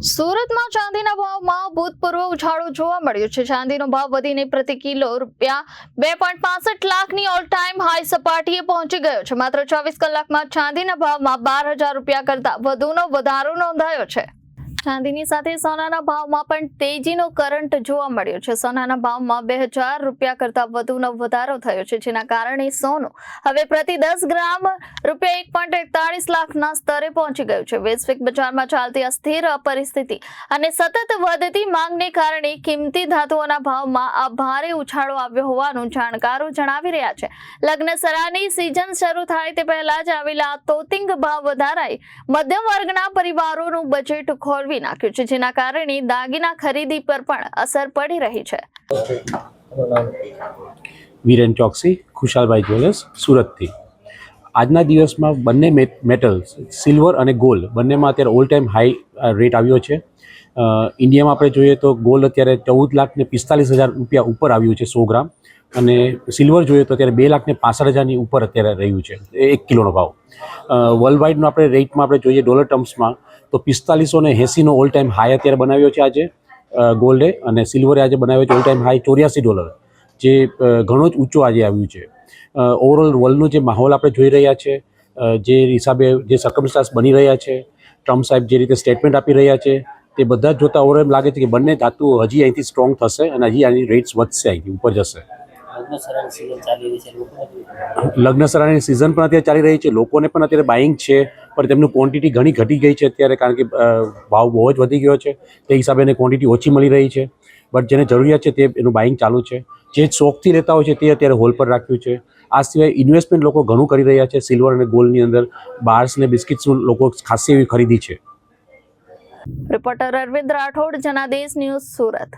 સુરતમાં ચાંદીના ભાવમાં ભૂતપૂર્વ ઉછાળો જોવા મળ્યો છે। ચાંદીનો ભાવ વધીને પ્રતિ કિલો ₹2.65 લાખની ઓલ ટાઈમ હાઈ સપાટીએ પહોંચી ગયો છે। માત્ર 24 કલાકમાં ચાંદીના ભાવમાં ₹12,000 કરતા વધુનો વધારો નોંધાયો છે। ચાંદીની સાથે સોનાના ભાવમાં પણ તેજીનો કરંટ જોવા મળ્યો છે। સોનાના ભાવમાં ₹2,000 કરતા વધુનો વધારો થયો છે, જેના કારણે સોનું હવે પ્રતિ 10 ગ્રામ ₹1.41 લાખના સ્તરે પહોંચી ગયું છે। વૈશ્વિક બજારમાં ચાલતી અસ્થિર પરિસ્થિતિ અને સતત વધતી માંગને કારણે કિંમતી ધાતુઓના ભાવમાં આ ભારે ઉછાળો આવ્યો હોવાનું જાણકારો જણાવી રહ્યા છે। લગ્નસરાની સિઝન શરૂ થાય તે પહેલા જ આવેલા તોતિંગ ભાવ વધારાએ મધ્યમ વર્ગના પરિવારોનું બજેટ ખોરવી નાખ્યું છે, જેના કારણે દાગીના ખરીદી પર પણ અસર પડી રહી છે। વીરેન ચોકસી, ખુશાલભાઈ જ્વેલર્સ, સુરતથી। આજના દિવસમાં બંને મેટલ્સ સિલ્વર અને ગોલ્ડ બંનેમાં અત્યારે ઓલ ટાઈમ હાઈ રેટ આવ્યો છે। ઇન્ડિયામાં આપણે જોઈએ તો ગોલ્ડ અત્યારે ₹14,45,000 ઉપર આવ્યું છે 100 ગ્રામ, અને સિલ્વર જોઈએ તો અત્યારે ₹2,65,000 ઉપર અત્યારે રહ્યું છે 1 કિલોનો ભાવ। વર્લ્ડ વાઇડનો આપણે રેટમાં આપણે જોઈએ ડોલર ટર્મ્સમાં તો 4580નો ઓલ ટાઈમ હાઈ અત્યારે બનાવ્યો છે આજે ગોલ્ડે, અને સિલ્વરે આજે બનાવ્યો છે ઓલ ટાઈમ હાઈ $84, જે ઘણો જ ઊંચો આજે આવ્યું છે। ઓવરઓલ વર્લ્ડનું જે માહોલ આપણે જોઈ રહ્યા છે, જે હિસાબે જે સર્કમસ્ટાન્સ બની રહ્યા છે, ટ્રમ્પ સાહેબ જે રીતે સ્ટેટમેન્ટ આપી રહ્યા છે, તે બધા જ જોતા ઓવર એમ લાગે છે કે બંને ધાતુઓ હજી અહીંથી સ્ટ્રોંગ થશે અને હજી આની રેટ્સ વધશે, અહીંથી ઉપર જશે। લગ્નસરાની સિઝન પણ અત્યારે ચાલી રહી છે, લોકોને પણ અત્યારે બાઇંગ છે, પણ તેમનું ક્વોન્ટિટી ઘણી ઘટી ગઈ છે અત્યારે, કારણ કે ભાવ બહુ જ વધી ગયો છે, તે હિસાબે એને ક્વોન્ટિટી ઓછી મળી રહી છે। બટ જેને જરૂરિયાત છે તે એનું બાઇંગ ચાલુ છે। જે શોખથી લેતા હોય છે તે અત્યારે હોલ પર રાખ્યું છે। આ સિવાય ઇન્વેસ્ટમેન્ટ લોકો ઘણું કરી રહ્યા છે સિલ્વર અને ગોલ્ડની અંદર। બાર્સ ને બિસ્કિટ્સનું લોકો ખાસી એવી ખરીદી છે। Reporter Arvind Rathod, Janadesh news, Surat.